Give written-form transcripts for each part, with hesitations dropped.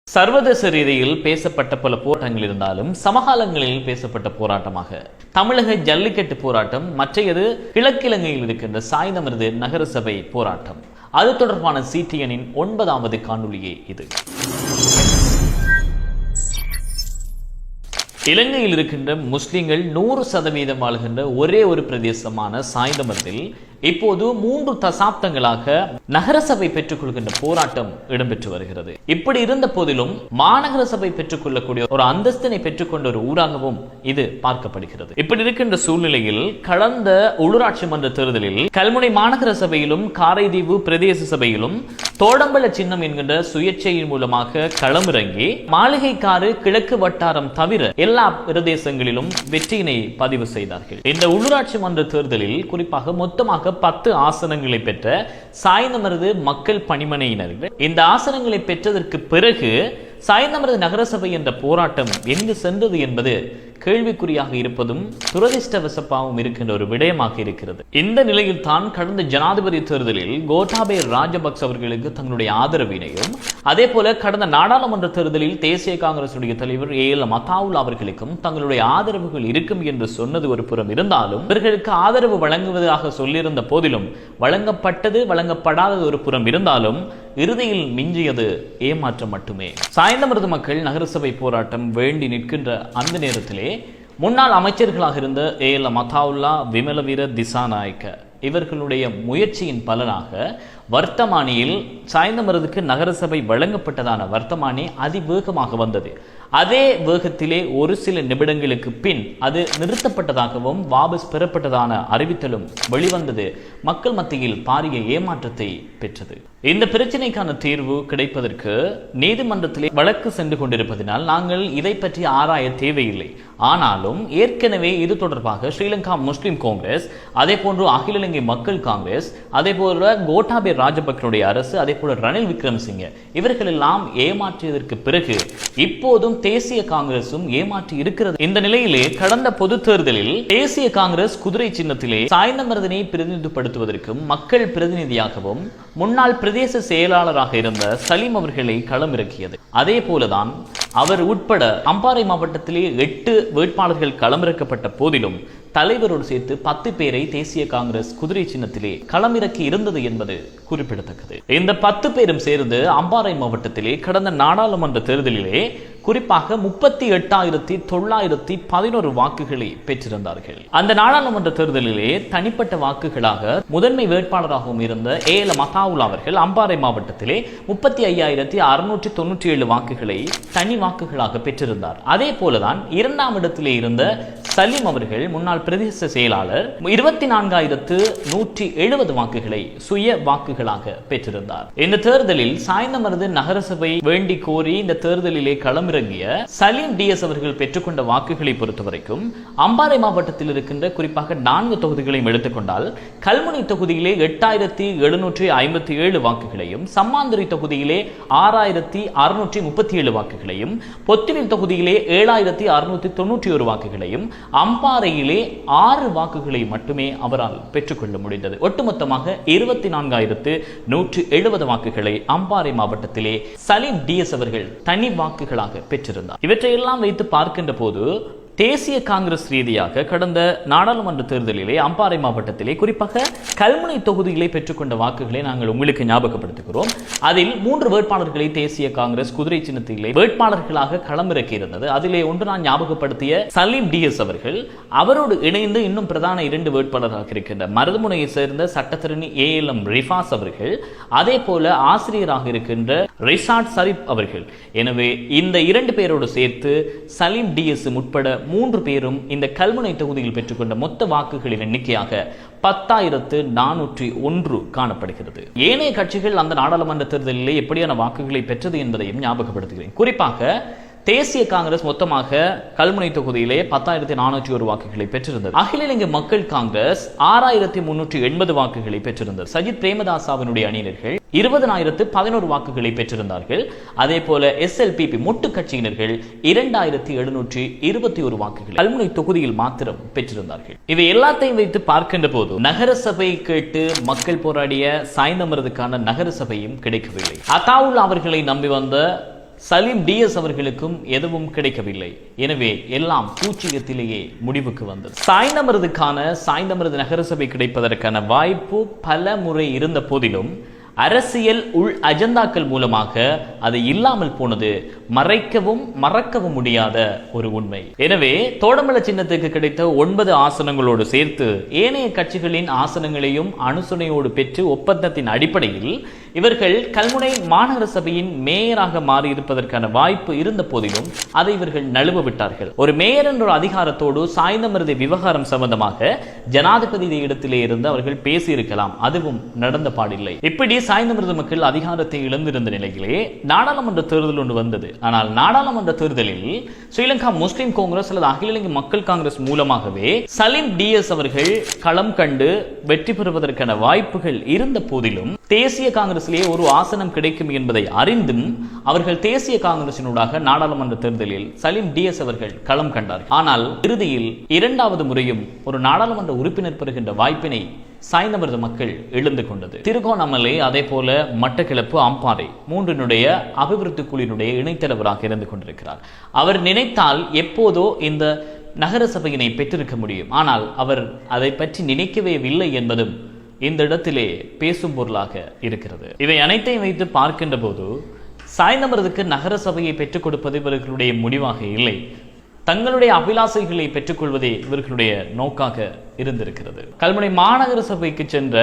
சர்வதேச ரீதியில் பேசப்பட்ட பல போராட்டங்கள் இருந்தாலும் சமகாலங்களில் பேசப்பட்ட போராட்டமாக தமிழக ஜல்லிக்கட்டு போராட்டம், மற்றையது கிழக்கிழங்கையில் இருக்கின்ற சாய்ந்தமருது நகரசபை போராட்டம். அது தொடர்பான CTNின் 9வது காணொளியே இது. இலங்கையில் இருக்கின்ற முஸ்லிம்கள் 100% வாழ்கின்ற ஒரே ஒரு பிரதேசமான சாய்ந்தமருதில் இப்போது 3 தசாப்தங்களாக நகரசபை பெற்றுக்கொள்கின்ற போராட்டம் இடம்பெற்று வருகிறது. இப்படி இருந்த போதிலும் மாநகர சபை பெற்றுக்கொள்ளக்கூடிய ஒரு அந்தஸ்தினை பெற்றுக்கொண்ட ஒரு ஊராகவும் இது பார்க்கப்படுகிறது. இப்படி இருக்கின்ற சூழ்நிலையில் கடந்த உள்ளூராட்சி மன்ற தேர்தலில் கல்முனை மாநகர சபையிலும் காரைதீவு பிரதேச சபையிலும் தோடம்பல சின்னம் என்கின்ற சுயேட்சையின் மூலமாக களமிறங்கி மாளிகைக்காடு கிழக்கு வட்டாரம் தவிர எல்லா பிரதேசங்களிலும் வெற்றியினை பதிவு செய்தார்கள். இந்த உள்ளூராட்சி மன்ற தேர்தலில் குறிப்பாக மொத்தமாக 10 ஆசனங்களை பெற்ற சாய்ந்தமருது மக்கள் பணிமனையினர் இந்த ஆசனங்களை பெற்றதற்கு பிறகு சாய்ந்தமருது நகரசபை என்ற போராட்டம் எங்கு சென்றது என்பது கேள்விக்குறியாக இருப்பதும் துரதிர்ஷ்டவசப்பாகவும் இருக்கின்ற ஒரு விடயமாக இருக்கிறது. இந்த நிலையில் தான் கடந்த ஜனாதிபதி தேர்தலில் கோட்டாபய ராஜபக்ச அவர்களுக்கு தங்களுடைய ஆதரவினையும், அதே போல கடந்த நாடாளுமன்ற தேர்தலில் தேசிய காங்கிரஸ் தலைவர் AL மத்தாவுல்லா அவர்களுக்கும் தங்களுடைய ஆதரவுகள் இருக்கும் என்று சொன்னது ஒரு புறம் இருந்தாலும், இவர்களுக்கு ஆதரவு வழங்குவதாக சொல்லியிருந்த போதிலும் வழங்கப்பட்டது வழங்கப்படாதது ஒரு புறம் இருந்தாலும் இறுதியில் மிஞ்சியது ஏமாற்றம் மட்டுமே. சாய்ந்தமருது மக்கள் நகரசபை போராட்டம் வேண்டி நிற்கின்ற அந்த நேரத்திலே முன்னாள் அமைச்சர்களாக இருந்த AL மத்தாவுல்லா, விமலவீர திசாநாயக்க இவர்களுடைய முயற்சியின் பலனாக வர்த்தமானியில் சாய்ந்தமருதுக்கு நகரசபை வழங்கப்பட்டதான வர்த்தமானி அதிவேகமாக வந்தது. அதே வேகத்திலே ஒரு சில நிமிடங்களுக்கு பின் அது நிறுத்தப்பட்டதாகவும் வாபஸ் பெறப்பட்டதான அறிவித்தலும் வெளிவந்தது மக்கள் மத்தியில் பாரிய ஏமாற்றத்தை பெற்றது. இந்த பிரச்சனைக்கான தீர்வு கிடைப்பதற்கு நீதிமன்றத்திலே வழக்கு சென்று கொண்டிருப்பதனால் நாங்கள் இதை பற்றி ஆராய தேவையில்லை. ஆனாலும் ஏற்கனவே இது தொடர்பாக ஸ்ரீலங்கா முஸ்லிம் காங்கிரஸ், அதே போன்று அகில இலங்கை மக்கள் காங்கிரஸ், அதே போல கோட்டாபய ராஜபக்சனுடைய அரசு, அதே போல ரணில் விக்ரமசிங்கே இவர்கள் எல்லாம் ஏமாற்றியதற்கு பிறகு இப்போதும் தேசிய காங்கிரசும் ஏமாற்றி இருக்கிறது. இந்த நிலையிலே கடந்த பொது தேர்தலில் தேசிய காங்கிரஸ் குதிரை சின்னத்திலே சாய்ந்தமருதினை பிரதிநிதித்துவப்படுத்துவதற்கும் மக்கள் பிரதிநிதியாகவும் முன்னாள் பிரதேச செயலாளராக இருந்த சலீம் அவர்களை களமிறக்கியது. அதே போலதான் அவர் உட்பட அம்பாறை மாவட்டத்திலே 8 வேட்பாளர்கள் களமிறக்கப்பட்ட போதிலும் தலைவரோடு சேர்த்து 10 பேரை தேசிய காங்கிரஸ் குதிரை சின்னத்திலே களமிறக்கி இருந்தது என்பது குறிப்பிடத்தக்கது. இந்த 10 பேரும் சேர்ந்து அம்பாறை மாவட்டத்திலே கடந்த நாடாளுமன்ற தேர்தலிலே குறிப்பாக 38,911 வாக்குகளை பெற்றிருந்தார்கள். அந்த நாடாளுமன்ற தேர்தலிலே தனிப்பட்ட வாக்குகளாக முதன்மை வேட்பாளராகவும் இருந்த AL மத்தாவுல்லா அவர்கள் அம்பாறை மாவட்டத்திலே 35,697 வாக்குகளை தனி வாக்குகளாக பெற்றிருந்தார். அதே போலதான் 2ஆம் இடத்திலே இருந்த சலீம் அவர்கள் முன்னாள் பிரதேச செயலாளர் 24,170 வாக்குகளை சுய வாக்குகளாக பெற்றிருந்தார். இந்த தேர்தலில் சாய்ந்தமருது நகரசபை வேண்டி கோரி இந்த தேர்தலிலே களமிறங்கிய சலீம் DS அவர்கள் பெற்றுக்கொண்ட வாக்குகளை பொறுத்தவரைக்கும் அம்பாறை மாவட்டத்தில் இருக்கின்ற குறிப்பாக 4 தொகுதிகளையும் எடுத்துக்கொண்டால் கல்முனை தொகுதியிலே 8,757 வாக்குகளையும், சம்மாந்துறை தொகுதியிலே 6,637 வாக்குகளையும், பொத்துவில் தொகுதியிலே 7,691 வாக்குகளையும், அம்பாறையிலே 6 வாக்குகளை மட்டுமே அவரால் பெற்றுக்கொள்ள முடிந்தது. ஒட்டுமொத்தமாக 24,170 வாக்குகளை அம்பாறை மாவட்டத்திலே சலீம் DS அவர்கள் தனி வாக்குகளாக பெற்றிருந்தார். இவற்றையெல்லாம் வைத்து பார்க்கின்ற போது தேசிய காங்கிரஸ் ரீதியாக கடந்த நாடாளுமன்ற தேர்தலிலே அம்பாறை மாவட்டத்திலே குறிப்பாக கல்முனை தொகுதியிலே பெற்றுக்கொண்ட வாக்குகளை நாங்கள் உங்களுக்கு ஞாபகப்படுத்துகிறோம். அதில் 3 வேட்பாளர்களை தேசிய காங்கிரஸ் குதிரை சின்னத்திலே வேட்பாளர்களாக களமிறக்கி இருந்தது. அதிலே ஒன்று நான் ஞாபகப்படுத்திய சலீம் DS அவர்கள், அவரோடு இணைந்து இன்னும் பிரதான 2 வேட்பாளராக இருக்கின்ற மருதமுனையை சேர்ந்த சட்டத்தரணி ALM ரிஃபாஸ் அவர்கள், அதே போல ஆசிரியராக இருக்கின்ற ரிஷாட் ஷரீப் அவர்கள். எனவே இந்த 2 பேரோடு சேர்த்து சலீம் DS உட்பட 3 பேரும் இந்த கல்முனை தொகுதியில் பெற்றுக்கொண்ட மொத்த வாக்குகளின் எண்ணிக்கையாக 10,401 காணப்படுகிறது. ஏனைய கட்சிகள் அந்த நாடாளுமன்ற தேர்தலிலே எப்படியான வாக்குகளை பெற்றது என்பதையும் ஞாபகப்படுத்துகிறேன். குறிப்பாக தேசிய காங்கிரஸ் மொத்தமாக கல்முனை தொகுதியிலே 10,401 வாக்குகளை பெற்றிருந்தது. அகில இலங்கை மக்கள் காங்கிரஸ் 6,380 வாக்குகளை பெற்றிருந்தது. சஜித் பிரேமதாசாவினுடைய அணியினர்கள் 20,011 வாக்குகளை பெற்றிருந்தார்கள். அதே போல SLPP மொட்டு கட்சியினர்கள் 2,721 வாக்குகள் கல்முனை தொகுதியில் மாத்திரம் பெற்றிருந்தார்கள். இவை எல்லாத்தையும் வைத்து பார்க்கின்ற போது நகரசபை கேட்டு மக்கள் போராடிய சாய்ந்தமருதுக்கான நகரசபையும் கிடைக்கவில்லை. அத்தாவுல்லா அவர்களை நம்பி வந்த சலீம் டிஎஸ் அவர்களுக்கும் எதுவும் கிடைக்கவில்லை. எனவே எல்லாம் பூச்சியத்திலேயே முடிவுக்கு வந்தது. சாய்ந்தமருது நகரசபை கிடைப்பதற்கான வாய்ப்பு பல முறை இருந்த போதிலும் அரசியல் உள் அஜெண்டாக்கள் மூலமாக அது இல்லாமல் போனது மறக்கவும் முடியாத ஒரு உண்மை. எனவே தோடமல சின்னத்துக்கு கிடைத்த 9 ஆசனங்களோடு சேர்த்து ஏனைய கட்சிகளின் ஆசனங்களையும் அனுசரணையோடு பெற்று ஒப்பந்தத்தின் அடிப்படையில் இவர்கள் கல்முனை மாநகர சபையின் மேயராக மாறியிருப்பதற்கான வாய்ப்பு இருந்த போதிலும் அதை இவர்கள் நழுவ விட்டார்கள். ஒரு மேயர் என்ற ஒரு அதிகாரத்தோடு சாய்ந்தமருது விவகாரம் சம்பந்தமாக ஜனாதிபதி இடத்திலே இருந்து அவர்கள் பேசியிருக்கலாம். அதுவும் நடந்த பாடில்லை. இப்படி சாய்ந்தமருது மக்கள் அதிகாரத்தை இழந்திருந்த நிலையிலே நாடாளுமன்ற தேர்தல் ஒன்று வந்தது. ஆனால் நாடாளுமன்ற தேர்தலில் ஸ்ரீலங்கா முஸ்லிம் காங்கிரஸ் அல்லது அகில இலங்கை மக்கள் காங்கிரஸ் மூலமாகவே சலீம் டிஎஸ் அவர்கள் களம் கண்டு வெற்றி பெறுவதற்கான வாய்ப்புகள் இருந்த போதிலும் தேசிய காங்கிரசிலேயே ஒரு ஆசனம் கிடைக்கும் என்பதை அறிந்தும் அவர்கள் தேசிய காங்கிரசினூடாக நாடாளுமன்ற தேர்தலில் சலீம் டிஎஸ் அவர்கள் களம் கண்டார். ஆனால் இறுதியில் 2வது முறையும் ஒரு நாடாளுமன்ற உறுப்பினர் பெறுகின்ற வாய்ப்பினை சாய்ந்தமருது மக்கள் எழுந்து கொண்டது. திருகோணமலை அதே போல மட்டக்களப்பு அம்பாறை 3னுடைய அபிவிருத்தி குழுவினுடைய இணைத்தலைவராக இருந்து கொண்டிருக்கிறார். அவர் நினைத்தால் எப்போதோ இந்த நகர சபையினை பெற்றிருக்க முடியும். ஆனால் அவர் அதை பற்றி நினைக்கவே இல்லை என்பதும் இந்த இடத்திலே பேசும் பொருளாக இருக்கிறது. இவை அனைத்தையும் வைத்து பார்க்கின்ற போது சாய்ந்தமருதுக்கு நகர சபையை பெற்றுக் கொடுப்பது இவர்களுடைய முடிவாக இல்லை, தங்களுடைய அபிலாசைகளை பெற்றுக்கொள்வதே இவர்களுடைய நோக்காக இருந்திருக்கிறது. கல்முனை மாநகர சபைக்கு சென்ற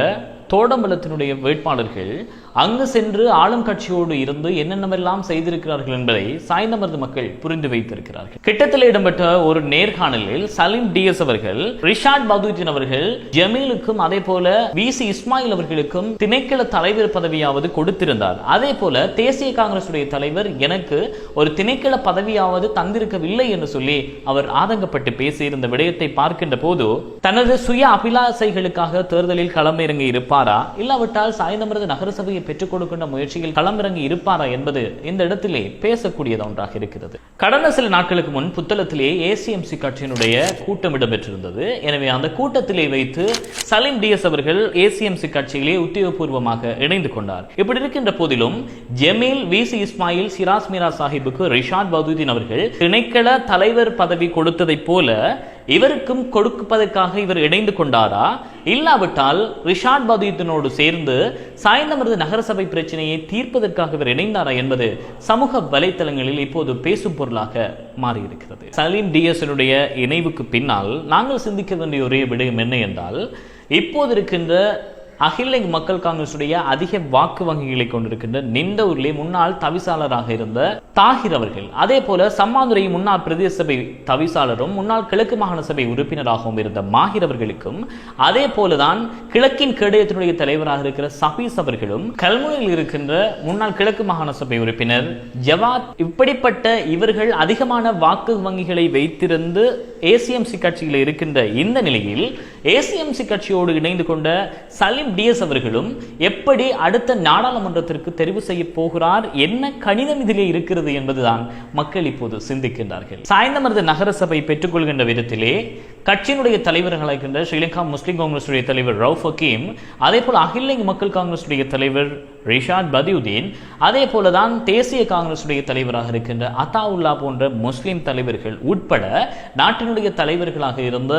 தோடம்பலத்தினுடைய வேட்பாளர்கள் அங்கு சென்று ஆளும் கட்சியோடு இருந்து என்னென்னவெல்லாம் செய்திருக்கிறார்கள் என்பதை சாய்ந்தமருது மக்கள் புரிந்து வைத்திருக்கிறார்கள். கிட்டத்தில் இடம்பெற்ற ஒரு நேர்காணலில் சலீம் டிஎஸ் அவர்கள் ரிஷாட் பதுதீன் அவர்கள் ஜமீலுக்கும் அதே போல விசி இஸ்மாயில் அவர்களுக்கும் திணைக்கள தலைவர் பதவியாவது கொடுத்திருந்தார். அதே போல தேசிய காங்கிரஸ் தலைவர் எனக்கு ஒரு திணைக்கள பதவியாவது தந்திருக்கவில்லை என்று சொல்லி அவர் ஆதங்கப்பட்டு பேசியிருந்த விடயத்தை பார்க்கின்ற போது தனது சுய அபிலாசைகளுக்காக தேர்தலில் களமிறங்கி இருப்பாரா, இல்லாவிட்டால் சாய்ந்தமருது நகரசபையை பெற்றுக் கொடுக்கின்ற முயற்சியில் களமிறங்கி இருப்பாரா என்பது இந்த இடத்திலே பேசக்கூடியது ஒன்றாக இருக்கிறது. கடந்த சில நாட்களுக்கு முன் புத்தளத்திலே ஏசிஎம்சி கட்சியினுடைய கூட்டம் இடம்பெற்றிருந்தது. எனவே அந்த கூட்டத்திலே வைத்து சலீம் டிஎஸ் அவர்கள் ஏசிஎம்சி கட்சியிலே உத்தியோகபூர்வமாக இணைந்து கொண்டார். இப்படி இருக்கின்ற போதிலும் ஜமீல் விசி இஸ்மாயில் சிராஸ் மீரா சாஹிபுக்கு ரிஷாட் பதுதீன் அவர்கள் திணைக்கள தலைவர் பதவி கொடுத்ததை போல இவருக்கும் கொடுப்பதற்காக இவர் இணைந்து கொண்டாரா, இல்லாவிட்டால் ரிஷாட் பதுதீனோடு சேர்ந்து சாய்ந்தமருது நகரசபை பிரச்சனையை தீர்ப்பதற்காக இவர் இணைந்தாரா என்பது சமூக வலைத்தளங்களில் இப்போது பேசும் பொருளாக மாறியிருக்கிறது. சலீம் டிஎஸ் இணைவுக்கு பின்னால் நாங்கள் சிந்திக்க வேண்டிய ஒரே விடயம் என்ன என்றால், இப்போது இருக்கின்ற அகில இலங்கை மக்கள் காங்கிரசுடைய அதிக வாக்கு வங்கிகளை கொண்டிருக்கின்ற நிந்தூரிலே முன்னாள் தவிசாளராக இருந்த தாகிர் அவர்கள், அதே போல சம்மாந்துறை முன்னாள் பிரதேச சபை தவிசாளரும் முன்னாள் கிழக்கு மாகாண சபை உறுப்பினராகவும் இருந்த மாஹிர் அவர்களுக்கும், அதே போலதான் கிழக்கின் கேடயத்தினுடைய தலைவராக இருக்கிற சபீஸ் அவர்களும், கல்முனையில் இருக்கின்ற முன்னாள் கிழக்கு மாகாண சபை உறுப்பினர் ஜவாத், இப்படிப்பட்ட இவர்கள் அதிகமான வாக்கு வங்கிகளை வைத்திருந்து ஏசிஎம்சி கட்சியில் இருக்கின்ற இந்த நிலையில் ஏசிஎம்சி கட்சியோடு இணைந்து கொண்ட சலீம் டிஎஸ் அவர்களும் எப்படி அடுத்த நாடாளுமன்றத்திற்கு தெரிவு செய்ய போகிறார், என்ன கணிதம் இதிலே இருக்கிறது என்பதுதான் மக்கள் இப்போது சிந்திக்கின்றார்கள். சாய்ந்தமருது நகரசபை பெற்றுக்கொள்கின்ற விதத்திலே கட்சியினுடைய தலைவர்களாக இருக்கின்ற ஸ்ரீலங்கா முஸ்லிம் காங்கிரஸ் தலைவர் ரவுஃப் ஹக்கீம், அதே போல அகில இலங்கை மக்கள் காங்கிரஸ் தலைவர் ரிஷாட் பதுதீன், அதே போலதான் தேசிய காங்கிரஸ் தலைவராக இருக்கின்ற அத்தாவுல்லா போன்ற முஸ்லிம் தலைவர்கள் உட்பட நாட்டினுடைய தலைவர்களாக இருந்த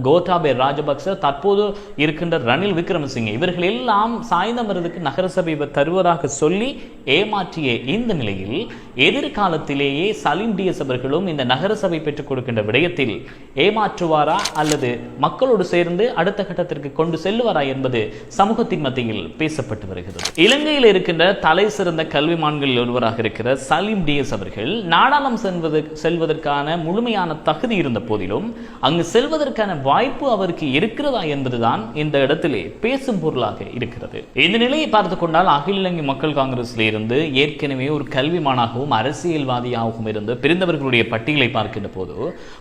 கோட்டாபே ராஜபக்ச, தற்போது இருக்கின்ற ரணில் விக்ரமசிங்கே, இவர்கள் எல்லாம் சாய்ந்தமருதுக்கு நகரசபை தருவதாக சொல்லி ஏமாற்றிய இந்த நிலையில் எதிர்காலத்திலேயே சலீம் டிஎஸ் அவர்களும் இந்த நகரசபை பெற்றுக் கொடுக்கின்ற விடயத்தில் ஏமாற்றுவாரா அல்லது மக்களோடு சேர்ந்து அடுத்த கட்டத்திற்கு கொண்டு செல்லுவாரா என்பது சமூகத்தின் மத்தியில் பேசப்பட்டு வருகிறது. இலங்கையில் இருக்கின்ற தலை சிறந்த கல்விமான்களில் ஒருவராக இருக்கிற சலீம் டிஎஸ் அவர்கள் நாடாளுமன்றம் செல்வதற்கான முழுமையான தகுதி இருந்த போதிலும் அங்கு செல்வதற்கான வாய்ப்பு அவருக்கு இருக்கிறதா என்பதுதான் இந்த இடத்திலே பேசும் பொருளாக இருக்கிறது. இந்த நிலையை பார்த்துக் கொண்டால் அகில இலங்கை மக்கள் காங்கிரஸில் இருந்து ஏற்கனவே ஒரு கல்விமானாகவும் அரசியல்வாதியாகவும் இருந்து பிரிந்தவர்களுடைய பட்டியலை பார்க்கின்ற போது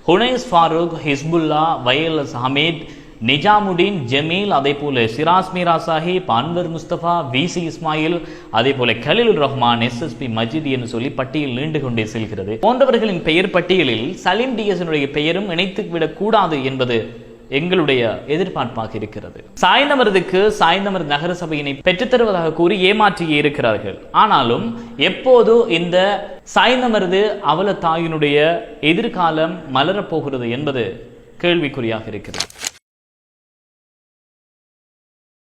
ஹுனைஸ் ஃபாரூக், ஹிஸ்புல்லா, வயலஸ் ஹமீத், நிஜாமுடீன், ஜமீல், அதே போல சிராஸ் மீரா சாஹிப், அன்வர் முஸ்தபா, விசி இஸ்மாயில், அதே போல கலீல் ரஹ்மான், எஸ்எஸ்பி மஜித் என்று சொல்லி பட்டியல் நீண்டு கொண்டே செல்கிறது. போன்றவர்களின் பெயர் பட்டியலில் சலீம் டிஎஸ் பெயரும் இணைத்துவிடக் கூடாது என்பது எங்களுடைய எதிர்பார்ப்பாக இருக்கிறது. சாய்ந்தமருதுக்கு சாய்ந்தமருது நகர சபையினை பெற்றுத்தருவதாக கூறி ஏமாற்றியே இருக்கிறார்கள். ஆனாலும் எப்போது இந்த சாய்ந்தமருது அவல தாயினுடைய எதிர்காலம் மலரப்போகிறது என்பது கேள்விக்குறியாக இருக்கிறது.